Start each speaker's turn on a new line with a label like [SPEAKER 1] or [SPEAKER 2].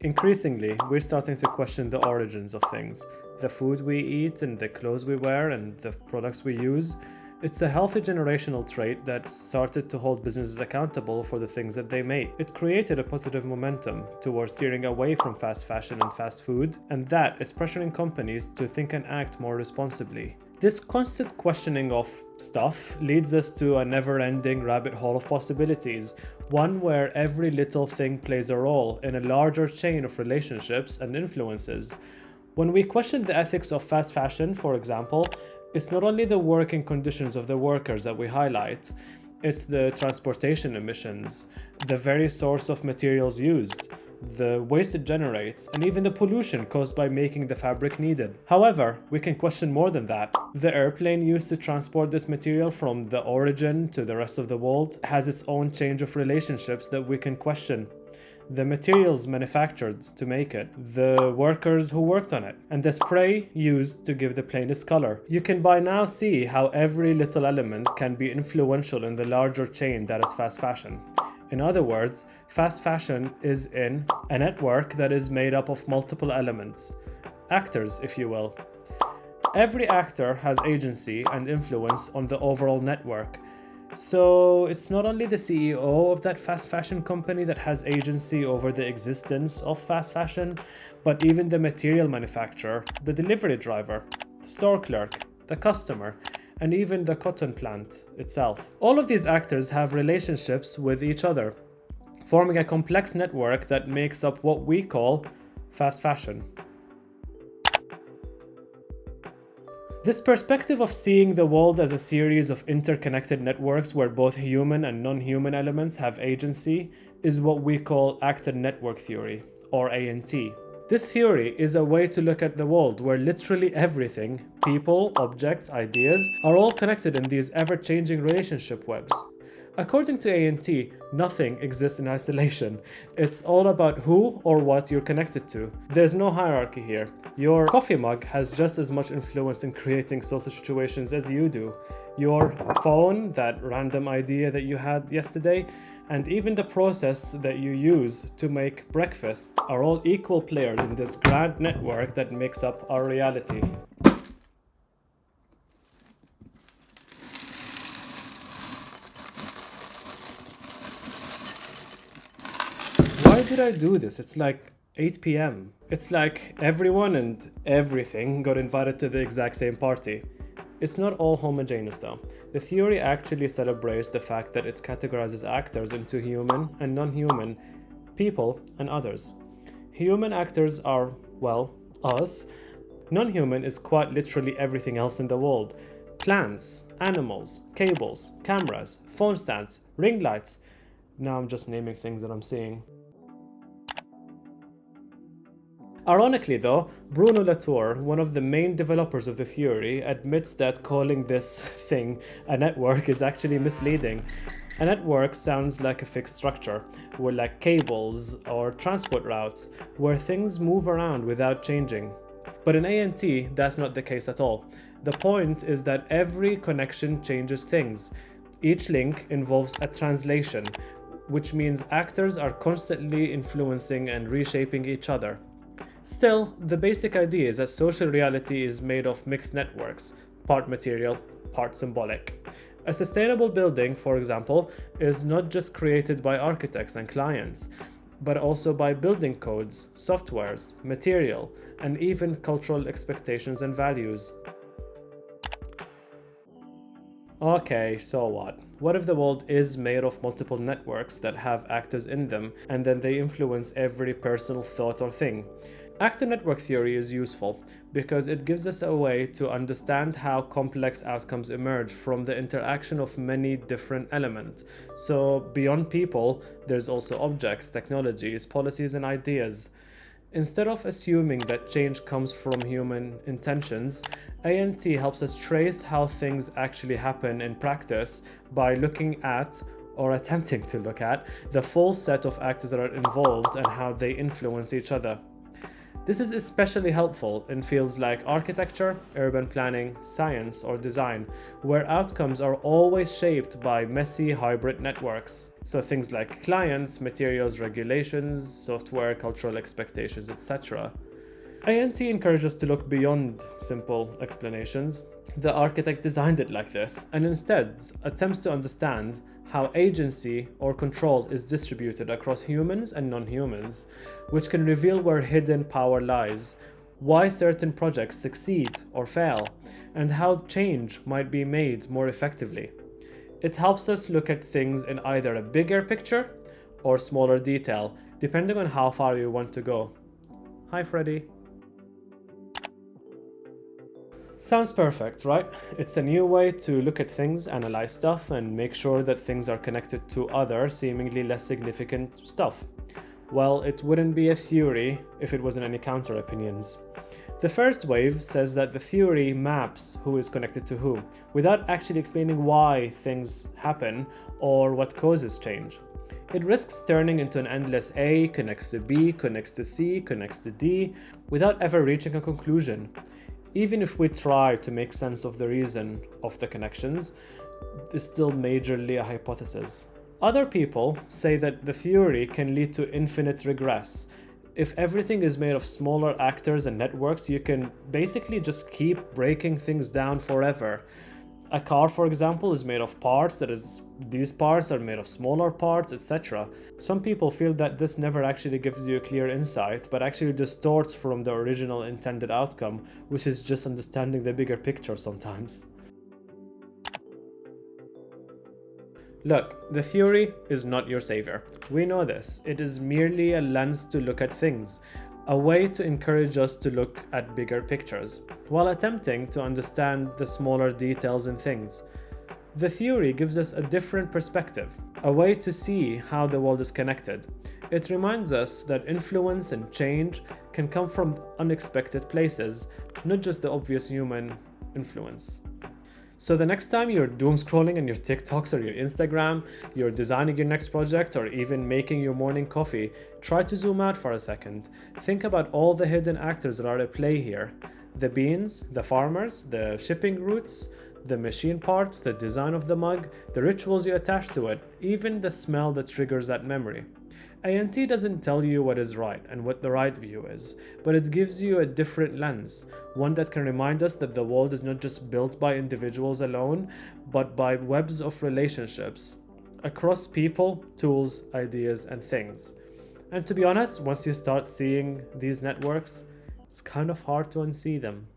[SPEAKER 1] Increasingly, we're starting to question the origins of things. The food we eat and the clothes we wear and the products we use. It's a healthy generational trait that started to hold businesses accountable for the things that they make. It created a positive momentum towards steering away from fast fashion and fast food, and that is pressuring companies to think and act more responsibly. This constant questioning of stuff leads us to a never-ending rabbit hole of possibilities, one where every little thing plays a role in a larger chain of relationships and influences. When we question the ethics of fast fashion, for example, it's not only the working conditions of the workers that we highlight, it's the transportation emissions, the very source of materials used, the waste it generates, and even the pollution caused by making the fabric needed. However, we can question more than that. The airplane used to transport this material from the origin to the rest of the world has its own change of relationships that we can question. The materials manufactured to make it, the workers who worked on it, and the spray used to give the plane its color. You can by now see how every little element can be influential in the larger chain that is fast fashion. In other words, fast fashion is in a network that is made up of multiple elements, actors, if you will. Every actor has agency and influence on the overall network. So it's not only the CEO of that fast fashion company that has agency over the existence of fast fashion, but even the material manufacturer, the delivery driver, the store clerk, the customer, and even the cotton plant itself. All of these actors have relationships with each other, forming a complex network that makes up what we call fast fashion. This perspective of seeing the world as a series of interconnected networks where both human and non-human elements have agency is what we call actor network theory, or ANT. This theory is a way to look at the world where literally everything, people, objects, ideas, are all connected in these ever-changing relationship webs. According to ANT, nothing exists in isolation. It's all about who or what you're connected to. There's no hierarchy here. Your coffee mug has just as much influence in creating social situations as you do. Your phone, that random idea that you had yesterday, and even the process that you use to make breakfast are all equal players in this grand network that makes up our reality. Why did I do this? It's like 8 p.m. It's like everyone and everything got invited to the exact same party. It's not all homogeneous though. The theory actually celebrates the fact that it categorizes actors into human and non-human, people and others. Human actors are, well, us. Non-human is quite literally everything else in the world. Plants, animals, cables, cameras, phone stands, ring lights. Now I'm just naming things that I'm seeing. Ironically though, Bruno Latour, one of the main developers of the theory, admits that calling this thing a network is actually misleading. A network sounds like a fixed structure, with like cables or transport routes, where things move around without changing. But in ANT, that's not the case at all. The point is that every connection changes things. Each link involves a translation, which means actors are constantly influencing and reshaping each other. Still, the basic idea is that social reality is made of mixed networks, part material, part symbolic. A sustainable building, for example, is not just created by architects and clients, but also by building codes, softwares, material, and even cultural expectations and values. Okay, so what? What if the world is made of multiple networks that have actors in them, and then they influence every personal thought or thing? Actor network theory is useful because it gives us a way to understand how complex outcomes emerge from the interaction of many different elements. So beyond people, there's also objects, technologies, policies, and ideas. Instead of assuming that change comes from human intentions, ANT helps us trace how things actually happen in practice by looking at, or attempting to look at, the full set of actors that are involved and how they influence each other. This is especially helpful in fields like architecture, urban planning, science, or design, where outcomes are always shaped by messy hybrid networks. So things like clients, materials, regulations, software, cultural expectations, etc. ANT encourages us to look beyond simple explanations. The architect designed it like this, and instead attempts to understand how agency or control is distributed across humans and non-humans, which can reveal where hidden power lies, why certain projects succeed or fail, and how change might be made more effectively. It helps us look at things in either a bigger picture or smaller detail, depending on how far we want to go. Hi, Freddy. Sounds perfect, right? It's a new way to look at things, analyze stuff, and make sure that things are connected to other, seemingly less significant stuff. Well, it wouldn't be a theory if it wasn't any counter-opinions. The first wave says that the theory maps who is connected to who, without actually explaining why things happen or what causes change. It risks turning into an endless A connects to B, connects to C, connects to D, without ever reaching a conclusion. Even if we try to make sense of the reason of the connections, it's still majorly a hypothesis. Other people say that the theory can lead to infinite regress. If everything is made of smaller actors and networks, you can basically just keep breaking things down forever. A car, for example, is made of parts, these parts are made of smaller parts, etc. Some people feel that this never actually gives you a clear insight, but actually distorts from the original intended outcome, which is just understanding the bigger picture sometimes. Look, the theory is not your savior. We know this. It is merely a lens to look at things, a way to encourage us to look at bigger pictures, while attempting to understand the smaller details in things. The theory gives us a different perspective, a way to see how the world is connected. It reminds us that influence and change can come from unexpected places, not just the obvious human influence. So the next time you're doom scrolling on your TikToks or your Instagram, you're designing your next project, or even making your morning coffee, try to zoom out for a second. Think about all the hidden actors that are at play here. The beans, the farmers, the shipping routes, the machine parts, the design of the mug, the rituals you attach to it, even the smell that triggers that memory. ANT doesn't tell you what is right and what the right view is, but it gives you a different lens, one that can remind us that the world is not just built by individuals alone, but by webs of relationships across people, tools, ideas, and things. And to be honest, once you start seeing these networks, it's kind of hard to unsee them.